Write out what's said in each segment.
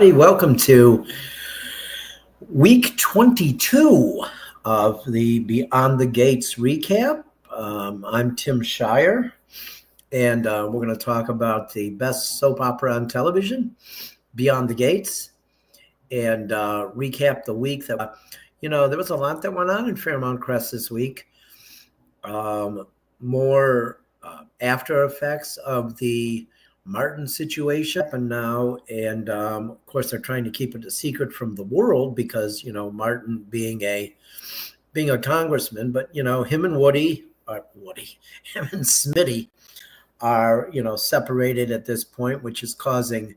Welcome to week 22 of the Beyond the Gates recap. I'm Tim Shirer, and we're going to talk about the best soap opera on television, Beyond the Gates, and recap the week that, there was a lot that went on in Fairmount Crest this week. More after effects of the Martin situation and now, and of course they're trying to keep it a secret from the world because Martin being a congressman, but him and him and Smitty are separated at this point, which is causing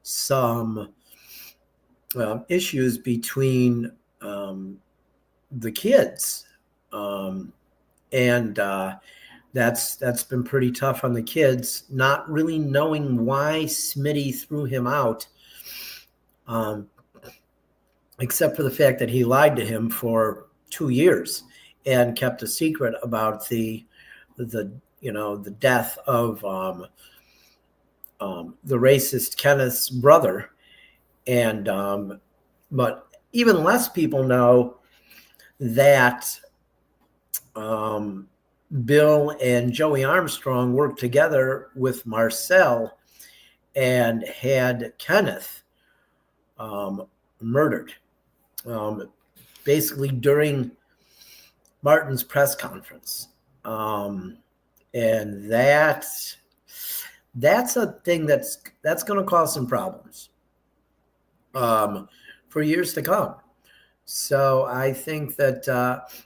some issues between the kids, and that's been pretty tough on the kids, not really knowing why Smitty threw him out, except for the fact that he lied to him for 2 years and kept a secret about the death of the racist Kenneth's brother. And but even less people know that Bill and Joey Armstrong worked together with Marcel and had Kenneth murdered, basically during Martin's press conference. And that's a thing that's going to cause some problems for years to come. So I think that,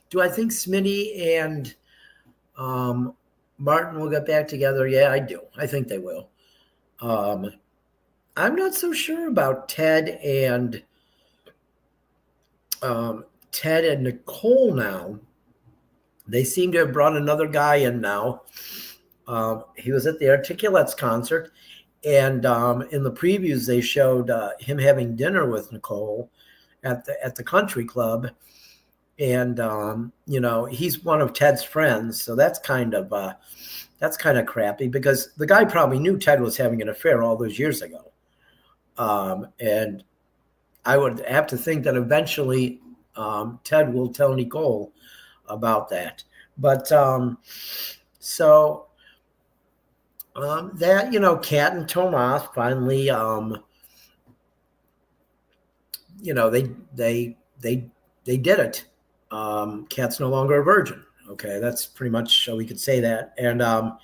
do I think Smitty and Martin will get back together? Yeah, I do. I think they will. I'm not so sure about Ted and Nicole now. They seem to have brought another guy in now. He was at the Articulates concert, and in the previews they showed him having dinner with Nicole at the country club. And he's one of Ted's friends, so that's kind of crappy because the guy probably knew Ted was having an affair all those years ago, and I would have to think that eventually Ted will tell Nicole about that. But that Kat and Tomas finally they did it. Kat's no longer a virgin. Okay, that's pretty much we could say that. And but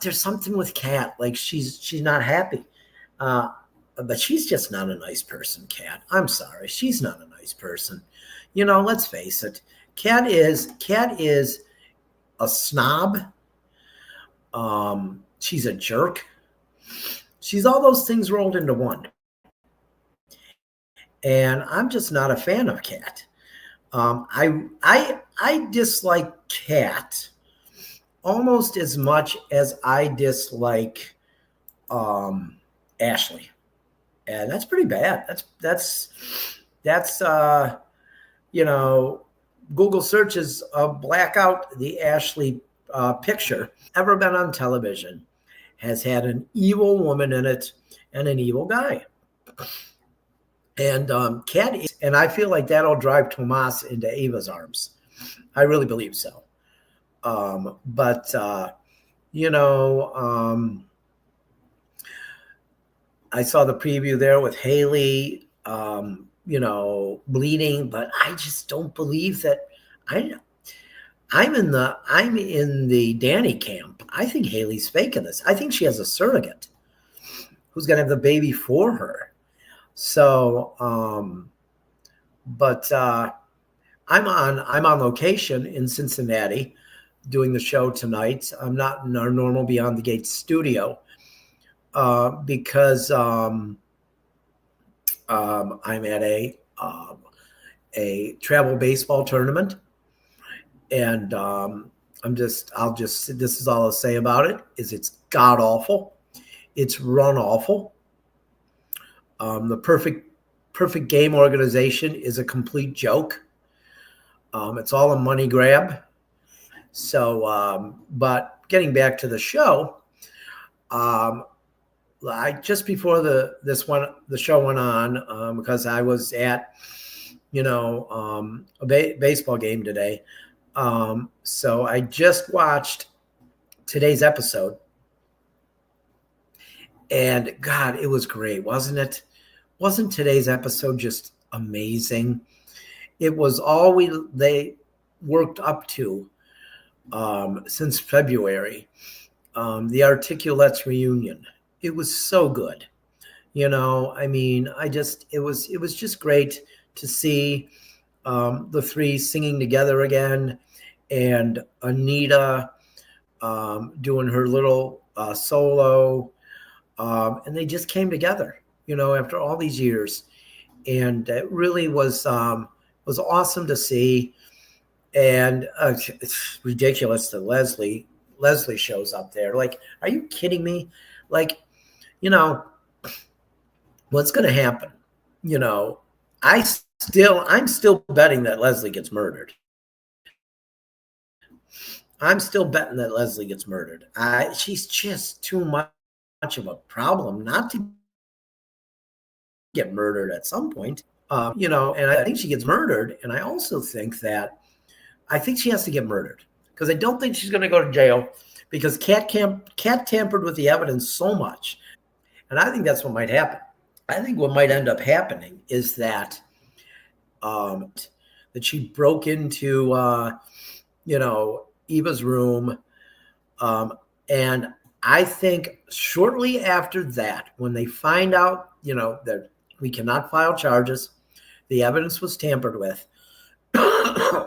there's something with Kat, like she's not happy. But she's just not a nice person, Kat. I'm sorry, she's not a nice person. Let's face it. Kat is a snob. She's a jerk. She's all those things rolled into one. And I'm just not a fan of Kat. I dislike Kat almost as much as I dislike Ashley, and that's pretty bad. That's Google searches black out the Ashley picture. Ever been on television has had an evil woman in it and an evil guy. And Kat, and I feel like that'll drive Tomas into Ava's arms. I really believe so. But I saw the preview there with Haley, bleeding, but I just don't believe that. I'm in the Danny camp. I think Haley's faking this. I think she has a surrogate who's going to have the baby for her. So, but I'm on location in Cincinnati doing the show tonight. I'm not in our normal Beyond the Gates studio because I'm at a travel baseball tournament, and this is all I'll say about it, is it's god awful. It's run awful. The perfect game organization is a complete joke. It's all a money grab. So, but getting back to the show, I just before the show went on, because I was at a baseball game today. So I just watched today's episode, and God, it was great, wasn't it? Wasn't today's episode just amazing? It was all they worked up to since February. The Articulates reunion. It was so good. I mean, it was just great to see the three singing together again, and Anita doing her little solo, and they just came together, after all these years, and it really was awesome to see. And it's ridiculous that Leslie shows up there. Like, are you kidding me? Like, what's going to happen? I'm still betting that Leslie gets murdered. I'm still betting that Leslie gets murdered. She's just too much of a problem not to get murdered at some point. And I think she gets murdered. And I also think she has to get murdered, because I don't think she's going to go to jail, because Kat tampered with the evidence so much. And I think that's what might happen. I think what might end up happening is that she broke into Eva's room, and I think shortly after that, when they find out that we cannot file charges, the evidence was tampered with,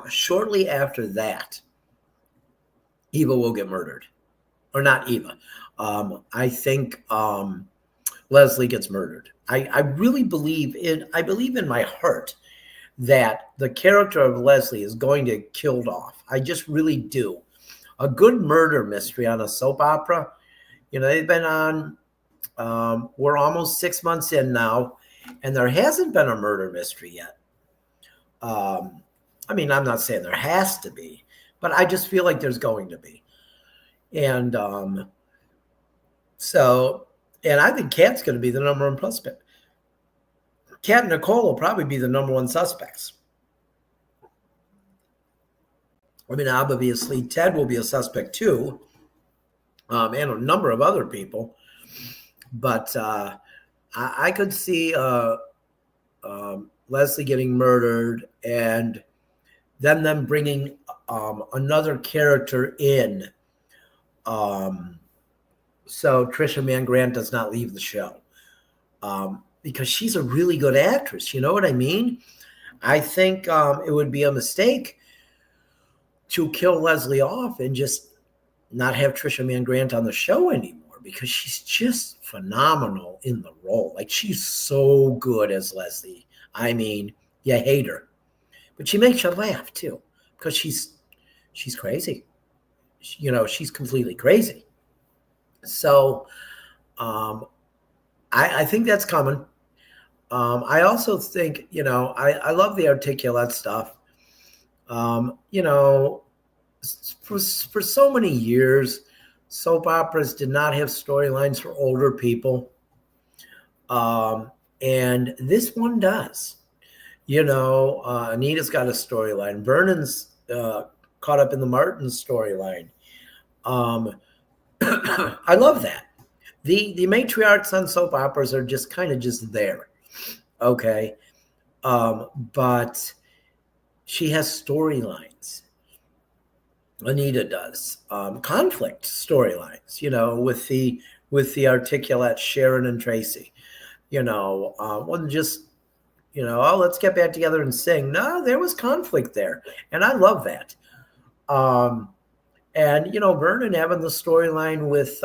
shortly after that, Eva will get murdered. Or not Eva. I think Leslie gets murdered. I really believe in my heart that the character of Leslie is going to get killed off. I just really do. A good murder mystery on a soap opera, they've been on, we're almost 6 months in now, and there hasn't been a murder mystery yet. I mean, I'm not saying there has to be, but I just feel like there's going to be. And and I think Kat's going to be the number one suspect. Kat and Nicole will probably be the number one suspects. I mean, obviously, Ted will be a suspect too, and a number of other people. But I could see Leslie getting murdered, and then them bringing another character in, so Trisha Mann Grant does not leave the show, because she's a really good actress. You know what I mean? I think it would be a mistake to kill Leslie off and just not have Trisha Mann Grant on the show anymore, because she's just phenomenal in the role. Like, she's so good as Leslie. I mean, you hate her, but she makes you laugh too, because she's crazy. She's completely crazy. So I think that's coming. I also think, I love the Articulate stuff. For so many years, soap operas did not have storylines for older people. And this one does. Anita's got a storyline. Vernon's caught up in the Martin storyline. I love that. The matriarchs on soap operas are just kind of just there. Okay. But she has storylines. Anita does. Conflict storylines, with the Articulate Sharon and Tracy. Wasn't just, oh, let's get back together and sing. No, there was conflict there. And I love that. And, Vernon having the storyline with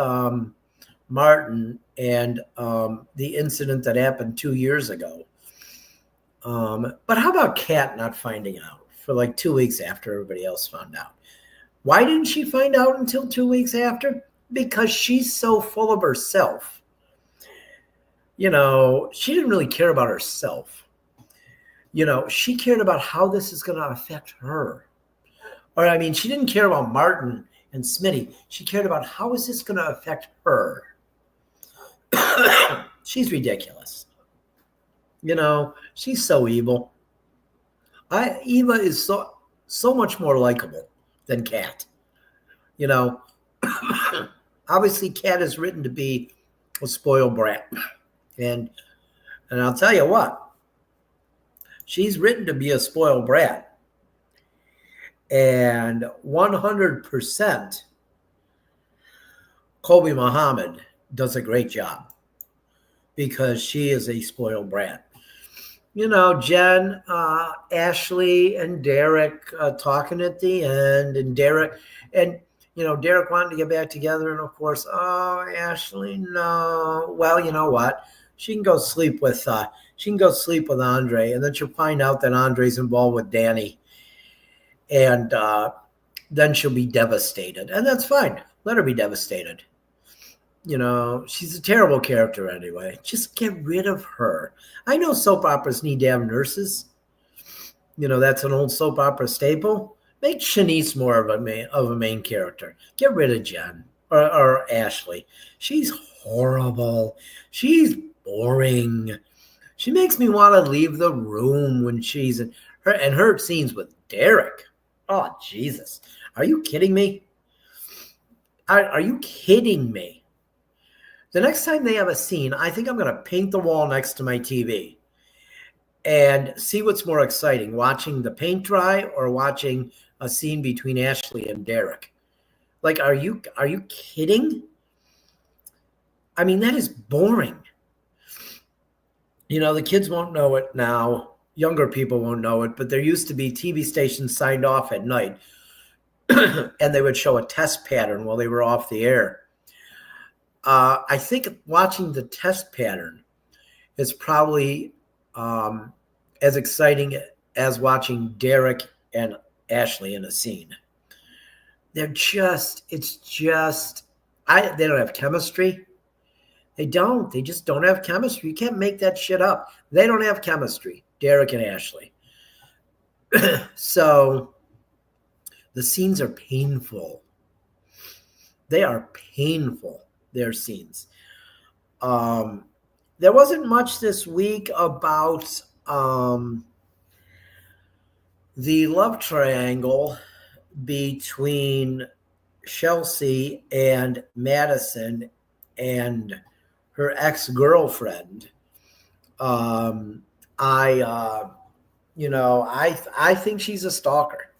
Martin and the incident that happened 2 years ago. But how about Kat not finding out for like 2 weeks after everybody else found out? Why didn't she find out until 2 weeks after? Because she's so full of herself. She didn't really care about herself. She cared about how this is going to affect her. Or, she didn't care about Martin and Smitty. She cared about how is this going to affect her. She's ridiculous. You know, she's so evil. Eva is so much more likable than Kat. You know, obviously Kat is written to be a spoiled brat. And I'll tell you what, she's written to be a spoiled brat. And 100% Kobe Muhammad does a great job because she is a spoiled brat. You know, Jen, Ashley, and Derek talking at the end, and Derek wanting to get back together, and of course, oh, Ashley, no. Well, you know what? She can go sleep with Andre, and then she'll find out that Andre's involved with Danny, and then she'll be devastated, and that's fine. Let her be devastated. You know, she's a terrible character anyway. Just get rid of her. I know soap operas need to have nurses. You know, that's an old soap opera staple. Make Shanice more of a main character. Get rid of Jen or Ashley. She's horrible. She's boring. She makes me want to leave the room when she's in her scenes with Derek. Oh, Jesus. Are you kidding me? Are you kidding me? The next time they have a scene, I think I'm going to paint the wall next to my TV and see what's more exciting, watching the paint dry or watching a scene between Ashley and Derek. Like, are you kidding? I mean, that is boring. You know, the kids won't know it now. Younger people won't know it, but there used to be TV stations signed off at night and they would show a test pattern while they were off the air. I think watching the test pattern is probably as exciting as watching Derek and Ashley in a scene. They don't have chemistry. They just don't have chemistry. You can't make that shit up. They don't have chemistry, Derek and Ashley. So the scenes are painful. They are painful. Their scenes. There wasn't much this week about the love triangle between Chelsea and Madison and her ex-girlfriend. I think she's a stalker.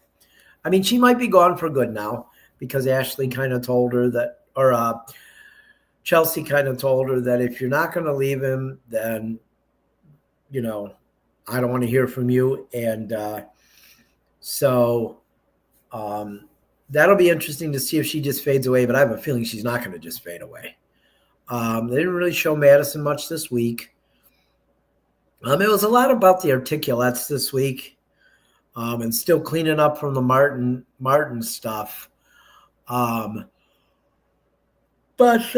I mean, she might be gone for good now because Ashley kind of told her that, or Chelsea kind of told her that if you're not going to leave him, then, you know, I don't want to hear from you. And so that'll be interesting to see if she just fades away, but I have a feeling she's not going to just fade away. They didn't really show Madison much this week. It was a lot about the articulates this week and still cleaning up from the Martin stuff. But,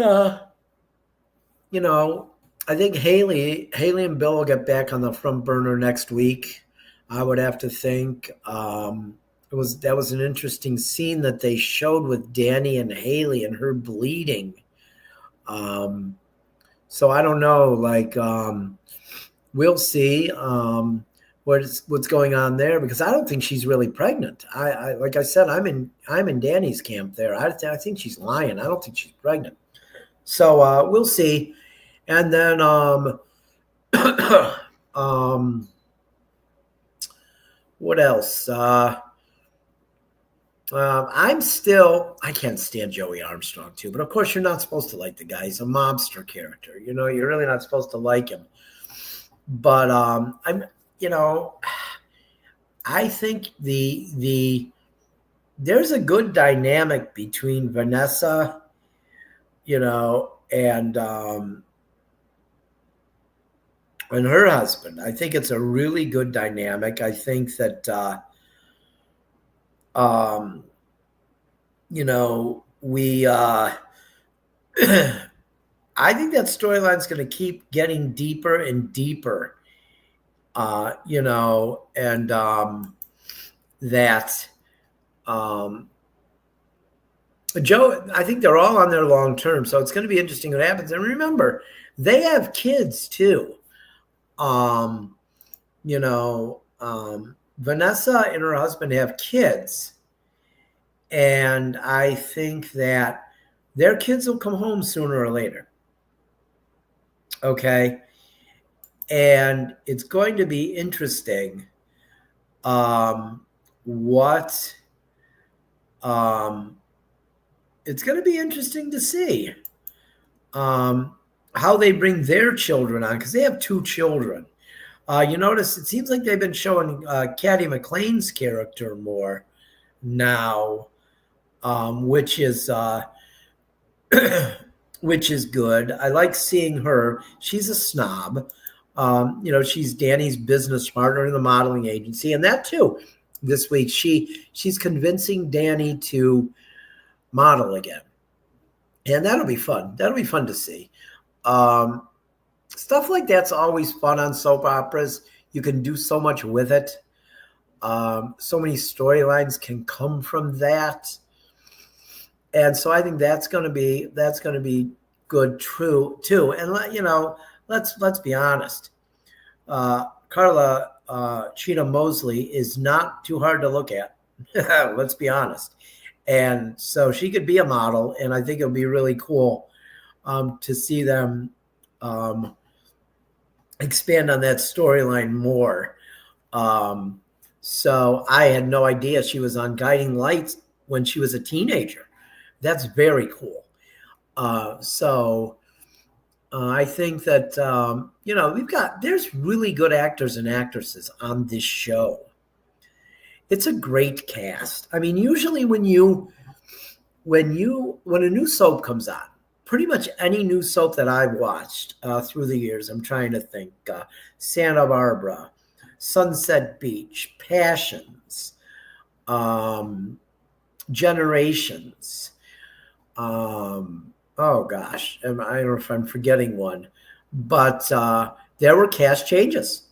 you know, I think Haley and Bill will get back on the front burner next week. I would have to think. That was an interesting scene that they showed with Danny and Haley and her bleeding. So I don't know. Like, we'll see what's going on there because I don't think she's really pregnant. I like I said, I'm in Danny's camp there. I think she's lying. I don't think she's pregnant. So we'll see. And then what else? I can't stand Joey Armstrong too, but of course you're not supposed to like the guy. He's a mobster character. You know, you're really not supposed to like him. But I think there's a good dynamic between Vanessa, and her husband. I think it's a really good dynamic. I think that I think that storyline's going to keep getting deeper and deeper, Joe, I think they're all on their long term, so it's going to be interesting what happens. And remember, They have kids too. Vanessa and her husband have kids. And I think that their kids will come home sooner or later. Okay. And it's going to be interesting it's going to be interesting to see how they bring their children on, because they have 2 children. You notice it seems like they've been showing Caddy McLean's character more now, which is which is good. I like seeing her. She's a snob. She's Danny's business partner in the modeling agency, and that too. This week, she's convincing Danny to model again, and that'll be fun. That'll be fun to see. Stuff like that's always fun on soap operas. You can do so much with it. So many storylines can come from that, and so I think that's going to be good, true too. And let's be honest. Carla Cheetah Mosley is not too hard to look at. Let's be honest. And so she could be a model, and I think it would be really cool to see them expand on that storyline more. So I had no idea she was on Guiding Lights when she was a teenager. That's very cool. I think that, there's really good actors and actresses on this show. It's a great cast. I mean, usually when a new soap comes on, pretty much any new soap that I've watched through the years, I'm trying to think, Santa Barbara, Sunset Beach, Passions, Generations, oh gosh, I don't know if I'm forgetting one, but there were cast changes.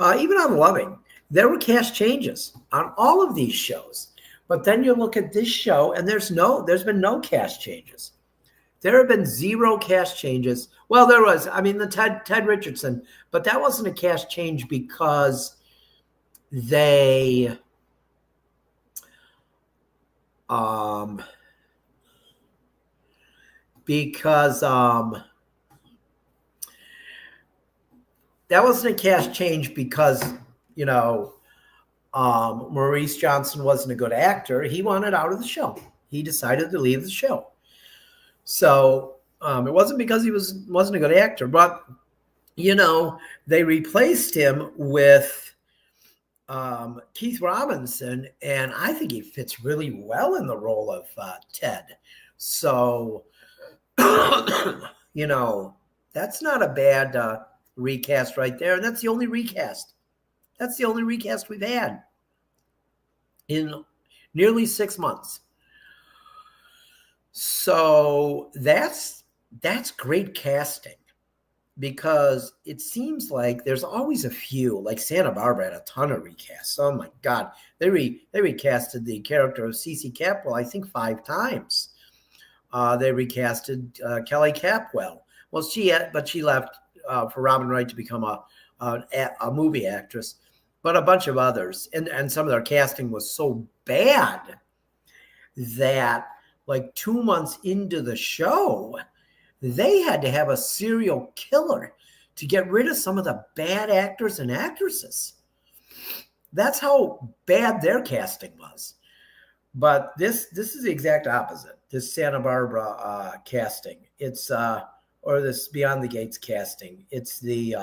Even on Loving, there were cast changes on all of these shows. But then you look at this show, and there's been no cast changes. There have been 0 cast changes. Well, there was, the Ted Richardson, but that wasn't a cast change because they that wasn't a cast change because Maurice Johnson wasn't a good actor. He wanted out of the show. He decided to leave the show. So it wasn't because he wasn't a good actor, but they replaced him with Keith Robinson, and I think he fits really well in the role of Ted. So that's not a bad recast right there. And that's the only recast. That's the only recast we've had in nearly 6 months. So that's great casting, because it seems like there's always a few, like Santa Barbara had a ton of recasts. Oh my God. They recasted the character of Cece Capwell, I think 5 times. They recasted Kelly Capwell. Well, she left for Robin Wright to become a movie actress, but a bunch of others. And some of their casting was so bad that like 2 months into the show, they had to have a serial killer to get rid of some of the bad actors and actresses. That's how bad their casting was. But this is the exact opposite. This Santa Barbara casting, it's or this Beyond the Gates casting, it's the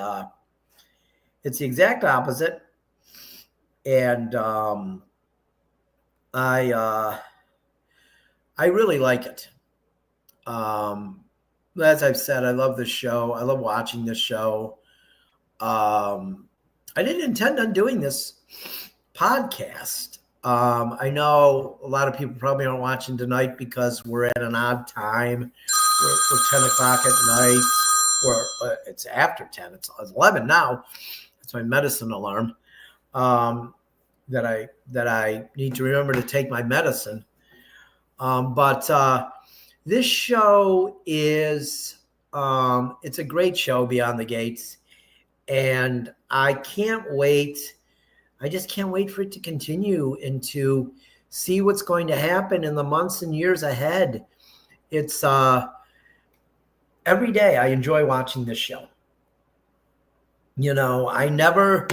exact opposite. And I really like it. As I've said, I love this show. I love watching this show. I didn't intend on doing this podcast. I know a lot of people probably aren't watching tonight because we're at an odd time. We're 10 o'clock at night. It's after 10. It's 11 now. It's my medicine alarm that I need to remember to take my medicine. But this show is It's a great show, Beyond the Gates. And I can't wait. I just can't wait for it to continue and to see what's going to happen in the months and years ahead. It's every day I enjoy watching this show. You know, I never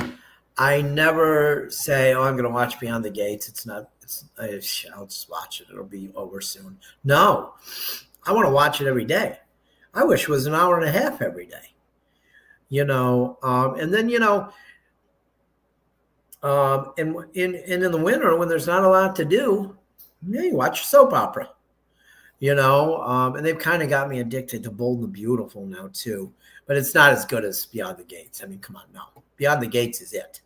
say, "Oh, I'm going to watch Beyond the Gates." It's not. I'll just watch it. It'll be over soon. No, I want to watch it every day. I wish it was an hour and a half every day. You know, and then and in the winter when there's not a lot to do, yeah, you watch a soap opera. And they've kind of got me addicted to Bold and the Beautiful now too. But it's not as good as Beyond the Gates. I mean, come on, no. Beyond the Gates is it.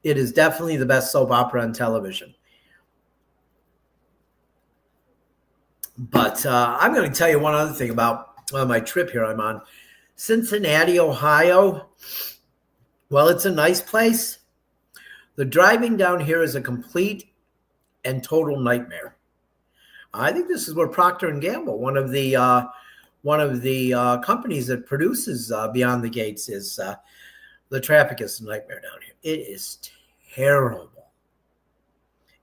It is definitely the best soap opera on television. But I'm going to tell you one other thing about my trip here. I'm on Cincinnati, Ohio. Well, it's a nice place. The driving down here is a complete and total nightmare. I think this is where Procter & Gamble, one of the companies that produces Beyond the Gates, is the traffic is a nightmare down here. It is terrible.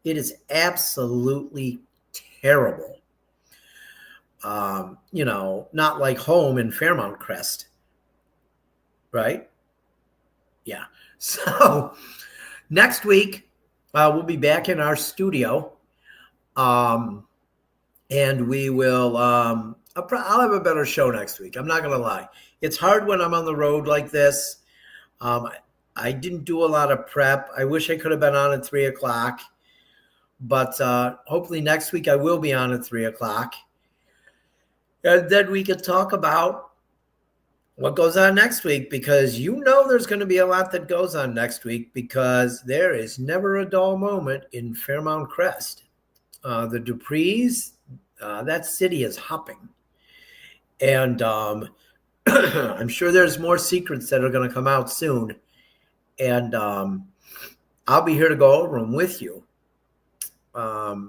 It is absolutely terrible. Not like home in Fairmount Crest, right? Yeah. So next week, we'll be back in our studio. And we will, I'll have a better show next week. I'm not going to lie. It's hard when I'm on the road like this. I didn't do a lot of prep. I wish I could have been on at 3:00, but hopefully next week I will be on at 3:00. And then we can talk about what goes on next week, because there's going to be a lot that goes on next week, because there is never a dull moment in Fairmount Crest. The Duprees, that city is hopping. And I'm sure there's more secrets that are going to come out soon. And I'll be here to go over them with you. But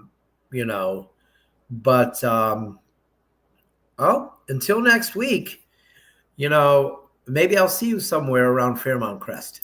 until next week, maybe I'll see you somewhere around Fairmount Crest.